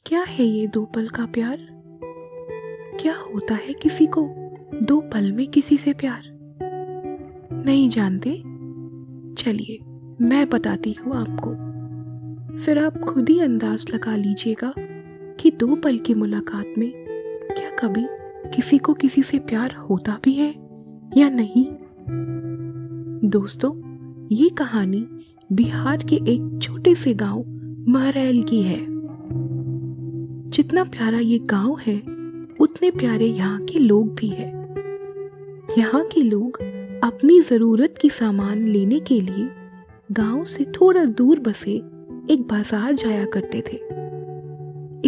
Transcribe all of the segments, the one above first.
क्या है ये दो पल का प्यार? क्या होता है किसी को दो पल में किसी से प्यार? नहीं जानते? चलिए मैं बताती हूँ आपको, फिर आप खुद ही अंदाज लगा लीजिएगा कि दो पल की मुलाकात में क्या कभी किसी को किसी से प्यार होता भी है या नहीं। दोस्तों, ये कहानी बिहार के एक छोटे से गांव महरैल की है। जितना प्यारा ये गांव है उतने प्यारे यहाँ के लोग भी हैं। यहाँ के लोग अपनी जरूरत की सामान लेने के लिए गांव से थोड़ा दूर बसे एक बाजार जाया करते थे।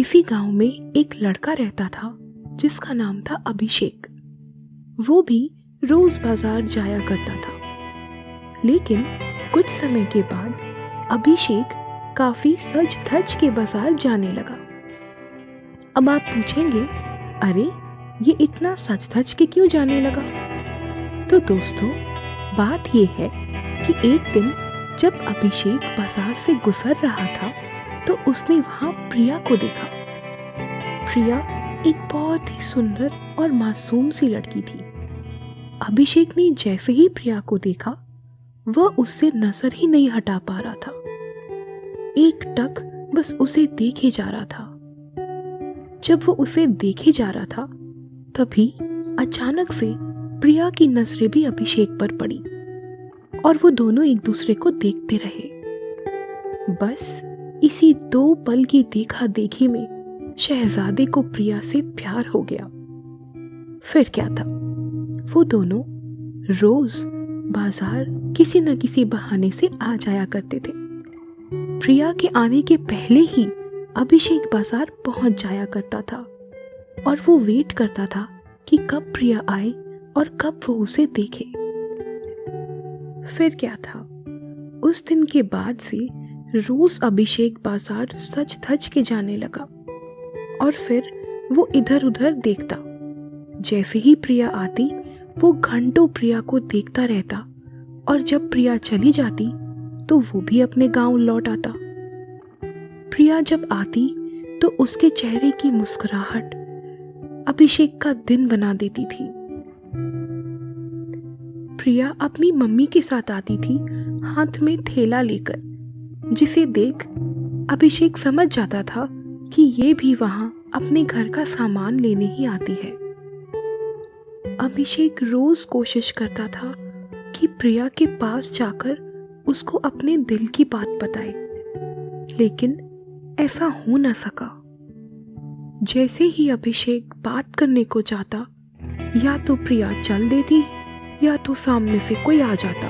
इसी गांव में एक लड़का रहता था जिसका नाम था अभिषेक। वो भी रोज बाजार जाया करता था, लेकिन कुछ समय के बाद अभिषेक काफी सज धज के बाजार जाने लगा। अब आप पूछेंगे, अरे ये इतना सज धज के क्यों जाने लगा? तो दोस्तों, बात ये है कि एक दिन जब अभिषेक बाजार से गुजर रहा था तो उसने वहां प्रिया को देखा। प्रिया एक बहुत ही सुंदर और मासूम सी लड़की थी। अभिषेक ने जैसे ही प्रिया को देखा वह उससे नजर ही नहीं हटा पा रहा था। एक टक बस उसे देखे जा रहा था। जब वो उसे देखे जा रहा था तभी अचानक से प्रिया की नजरें भी अभिषेक पर पड़ी और वो दोनों एक दूसरे को देखते रहे। बस इसी दो पल की देखा देखी में शहजादे को प्रिया से प्यार हो गया। फिर क्या था, वो दोनों रोज बाजार किसी न किसी बहाने से आ जाया करते थे। प्रिया के आने के पहले ही अभिषेक बाजार पहुंच जाया करता था और वो वेट करता था कि कब प्रिया आए और कब वो उसे देखे। फिर क्या था, उस दिन के बाद से रोज अभिषेक बाजार सज धज के जाने लगा और फिर वो इधर उधर देखता। जैसे ही प्रिया आती वो घंटों प्रिया को देखता रहता और जब प्रिया चली जाती तो वो भी अपने गांव लौट आता। प्रिया जब आती तो उसके चेहरे की मुस्कुराहट अभिषेक का दिन बना देती थी। प्रिया अपनी मम्मी के साथ आती थी, हाथ में थैला लेकर, जिसे देख अभिषेक समझ जाता था कि ये भी वहां अपने घर का सामान लेने ही आती है। अभिषेक रोज कोशिश करता था कि प्रिया के पास जाकर उसको अपने दिल की बात बताए, लेकिन ऐसा हो न सका। जैसे ही अभिषेक बात करने को जाता, या तो प्रिया चल देती या तो सामने से कोई आ जाता।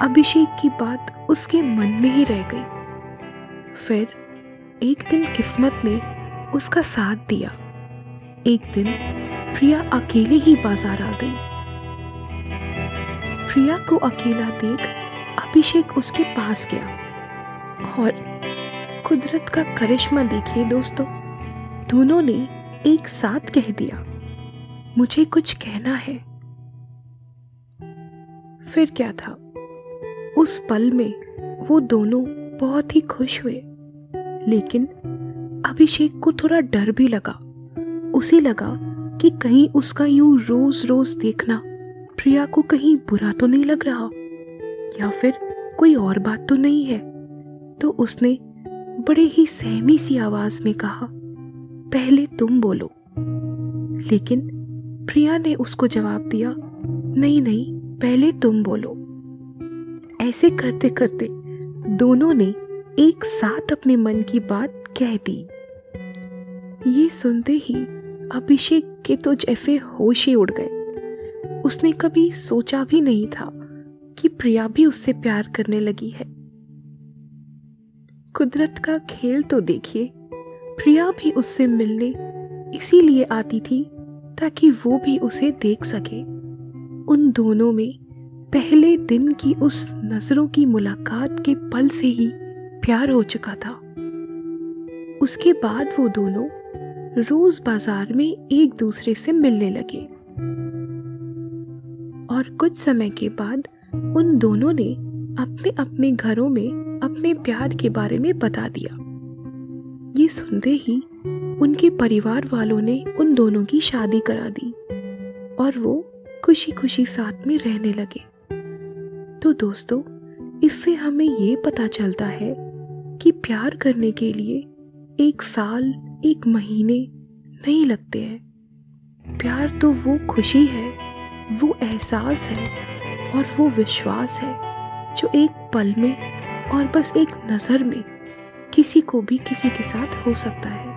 अभिषेक की बात उसके मन में ही रह गई। फिर एक दिन किस्मत ने उसका साथ दिया। एक दिन प्रिया अकेले ही बाजार आ गई। प्रिया को अकेला देख अभिषेक उसके पास गया और कुदरत का करिश्मा देखिए दोस्तों, दोनों ने एक साथ कह दिया, मुझे कुछ कहना है। फिर क्या था, उस पल में वो दोनों बहुत ही खुश हुए, लेकिन अभिषेक को थोड़ा डर भी लगा। उसे लगा कि कहीं उसका यूं रोज रोज देखना प्रिया को कहीं बुरा तो नहीं लग रहा, या फिर कोई और बात तो नहीं है। तो उसने बड़े ही सहमी सी आवाज में कहा, पहले तुम बोलो। लेकिन प्रिया ने उसको जवाब दिया, नहीं नहीं, पहले तुम बोलो। ऐसे करते करते दोनों ने एक साथ अपने मन की बात कह दी। ये सुनते ही अभिषेक के तो जैसे होश ही उड़ गए। उसने कभी सोचा भी नहीं था कि प्रिया भी उससे प्यार करने लगी है। कुदरत का खेल तो देखिए, प्रिया भी उससे मिलने इसीलिए आती थी ताकि वो भी उसे देख सके। उन दोनों में पहले दिन की उस नजरों की मुलाकात के पल से ही प्यार हो चुका था। उसके बाद वो दोनों रोज बाजार में एक दूसरे से मिलने लगे और कुछ समय के बाद उन दोनों ने अपने अपने घरों में अपने प्यार के बारे में बता दिया। ये सुनते ही उनके परिवार वालों ने उन दोनों की शादी करा दी और वो खुशी खुशी साथ में रहने लगे। तो दोस्तों, इससे हमें ये पता चलता है कि प्यार करने के लिए 1 साल 1 महीने नहीं लगते हैं। प्यार तो वो खुशी है, वो एहसास है और वो विश्वास है जो एक पल में और बस एक नज़र में किसी को भी किसी के साथ हो सकता है।